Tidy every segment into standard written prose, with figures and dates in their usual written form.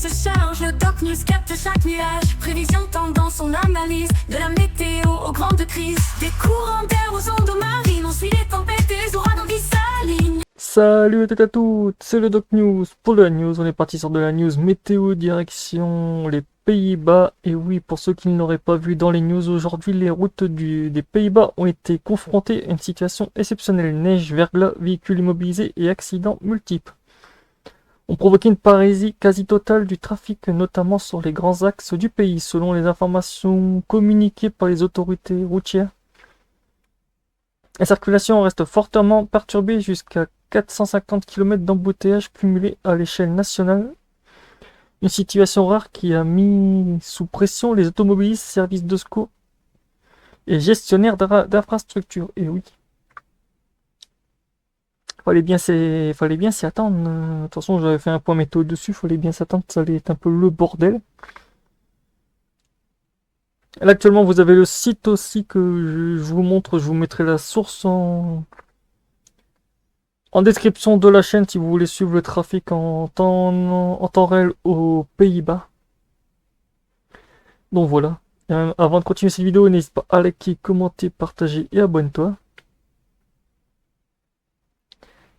se charge, le Doc News capte chaque nuage. Prévision, tendance, on analyse. De la météo aux grandes crises. Des courants d'air aux ondes marines. On suit les tempêtes et les ouragans qui s'alignent. Salut à toutes et à toutes, c'est le Doc News. Pour la news, on est parti sur de la news météo direction les Pays-Bas. Et oui, pour ceux qui ne l'auraient pas vu dans les news aujourd'hui, les routes des Pays-Bas ont été confrontées à une situation exceptionnelle. Neige, verglas, véhicules immobilisés et accidents multiples ont provoqué une paralysie quasi totale du trafic, notamment sur les grands axes du pays, selon les informations communiquées par les autorités routières. La circulation reste fortement perturbée jusqu'à 450 km d'embouteillage cumulé à l'échelle nationale. Une situation rare qui a mis sous pression les automobilistes, services de secours et gestionnaires d'infrastructures. Et oui, fallait bien s'y attendre. De toute façon, j'avais fait un point météo dessus, fallait bien s'attendre, ça allait être un peu le bordel. Là, actuellement, vous avez le site aussi que je vous montre. Je vous mettrai la source en description de la chaîne si vous voulez suivre le trafic en temps réel aux Pays-Bas. Donc voilà. Avant de continuer cette vidéo, n'hésite pas à liker, commenter, partager et abonne-toi.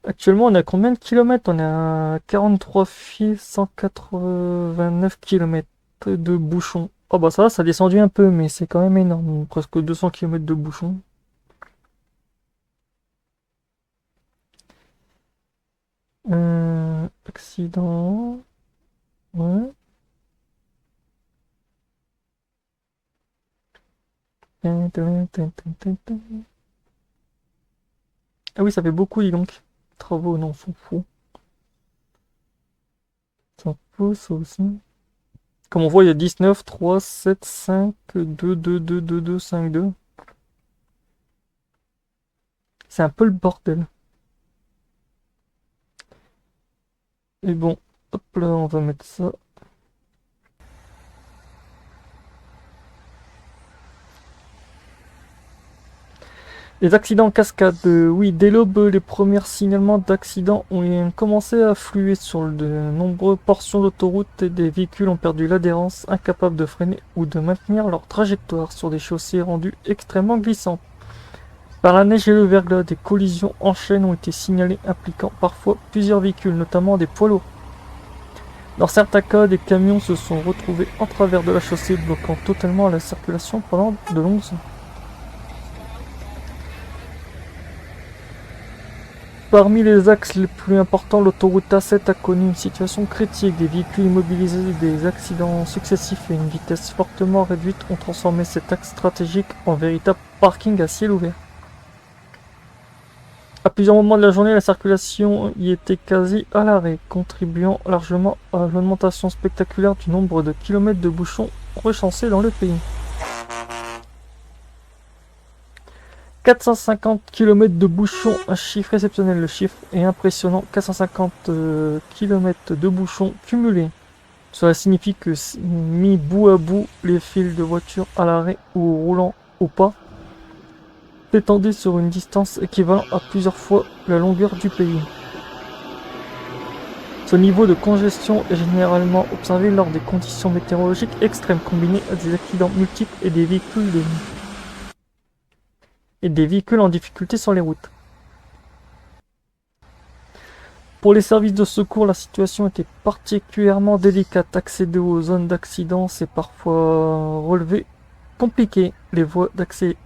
Actuellement, on est à combien de kilomètres? On est à 43 189 km de bouchons. Oh bah ça a descendu un peu, mais c'est quand même énorme. Presque 200 km de bouchons. Accident. Ouais. Ah oui, ça fait beaucoup, dis donc. Travaux, non, on s'en fout. Ça fout, ça aussi. Comme on voit, il y a 19, 3, 7, 5, 2, 2, 2, 2, 2, 5, 2. C'est un peu le bordel. Et bon, hop là, on va mettre ça. Les accidents en cascade. Oui, dès l'aube, les premiers signalements d'accidents ont commencé à affluer sur de nombreuses portions d'autoroute et des véhicules ont perdu l'adhérence, incapables de freiner ou de maintenir leur trajectoire sur des chaussées rendues extrêmement glissantes. Par la neige et le verglas, des collisions en chaîne ont été signalées impliquant parfois plusieurs véhicules, notamment des poids lourds. Dans certains cas, des camions se sont retrouvés en travers de la chaussée, bloquant totalement la circulation pendant de longues heures. Parmi les axes les plus importants, l'autoroute A7 a connu une situation critique. Des véhicules immobilisés, des accidents successifs et une vitesse fortement réduite ont transformé cet axe stratégique en véritable parking à ciel ouvert. À plusieurs moments de la journée, la circulation y était quasi à l'arrêt, contribuant largement à l'augmentation spectaculaire du nombre de kilomètres de bouchons recensés dans le pays. 450 km de bouchons, un chiffre exceptionnel, le chiffre est impressionnant, 450 km de bouchons cumulés. Cela signifie que mis bout à bout, les files de voitures à l'arrêt ou roulant au pas s'étendaient sur une distance équivalente à plusieurs fois la longueur du pays. Ce niveau de congestion est généralement observé lors des conditions météorologiques extrêmes combinées à des accidents multiples et des véhicules en difficulté sur les routes. Pour les services de secours, la situation était particulièrement délicate. Accéder aux zones d'accident, c'est parfois relevé compliqué, les voies d'accès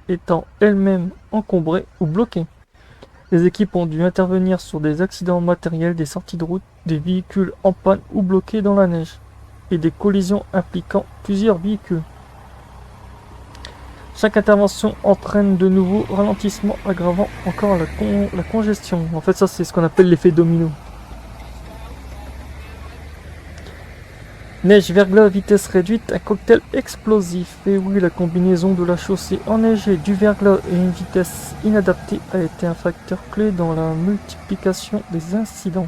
étant elles-mêmes encombrées ou bloquées. Les équipes ont dû intervenir sur des accidents matériels, des sorties de route, des véhicules en panne ou bloqués dans la neige, et des collisions impliquant plusieurs véhicules. Chaque intervention entraîne de nouveaux ralentissements, aggravant encore la congestion. En fait, ça, c'est ce qu'on appelle l'effet domino. Neige, verglas, vitesse réduite, un cocktail explosif. Et oui, la combinaison de la chaussée enneigée, du verglas et une vitesse inadaptée a été un facteur clé dans la multiplication des incidents.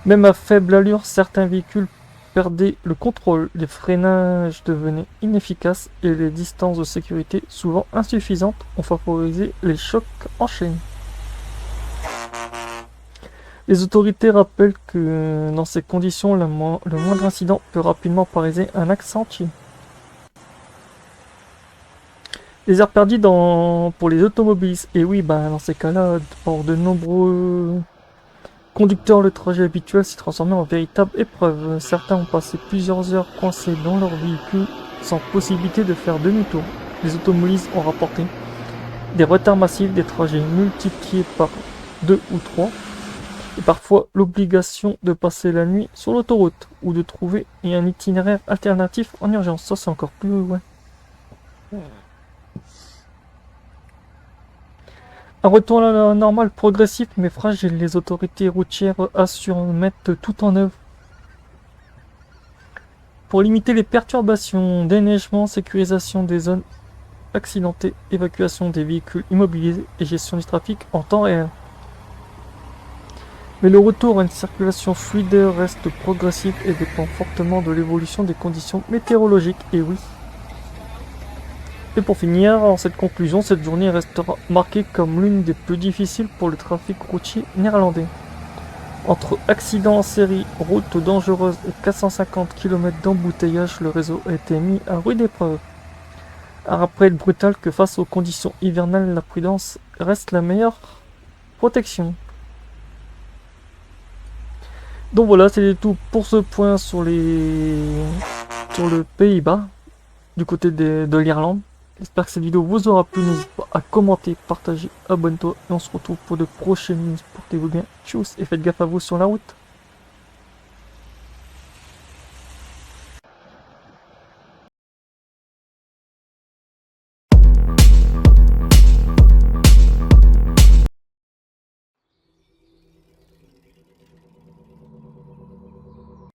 Même à faible allure, certains véhicules perdaient le contrôle, les freinages devenaient inefficaces et les distances de sécurité, souvent insuffisantes, ont favorisé les chocs en chaîne. Les autorités rappellent que dans ces conditions, le moindre incident peut rapidement paralyser un axe entier. Les heures perdues pour les automobilistes. Et oui, dans ces cas-là, pour de nombreux conducteurs, le trajet habituel s'est transformé en véritable épreuve. Certains ont passé plusieurs heures coincés dans leur véhicule sans possibilité de faire demi-tour. Les automobilistes ont rapporté des retards massifs, des trajets multipliés par 2 ou 3, et parfois l'obligation de passer la nuit sur l'autoroute ou de trouver un itinéraire alternatif en urgence. Ça, c'est encore plus... ouais. Un retour à la normale progressif mais fragile, les autorités routières assurent mettre tout en œuvre pour limiter les perturbations, déneigement, sécurisation des zones accidentées, évacuation des véhicules immobilisés et gestion du trafic en temps réel. Mais le retour à une circulation fluide reste progressif et dépend fortement de l'évolution des conditions météorologiques, et oui. Et pour finir, en cette conclusion, cette journée restera marquée comme l'une des plus difficiles pour le trafic routier néerlandais. Entre accidents en série, routes dangereuses et 450 km d'embouteillage, le réseau a été mis à rude épreuve. Un rappel brutal que face aux conditions hivernales, la prudence reste la meilleure protection. Donc voilà, c'est tout pour ce point sur le Pays-Bas, du côté de l'Irlande. J'espère que cette vidéo vous aura plu. N'hésitez pas à commenter, partager, abonne-toi. Et on se retrouve pour de prochaines news. Portez-vous bien. Tchuss et faites gaffe à vous sur la route.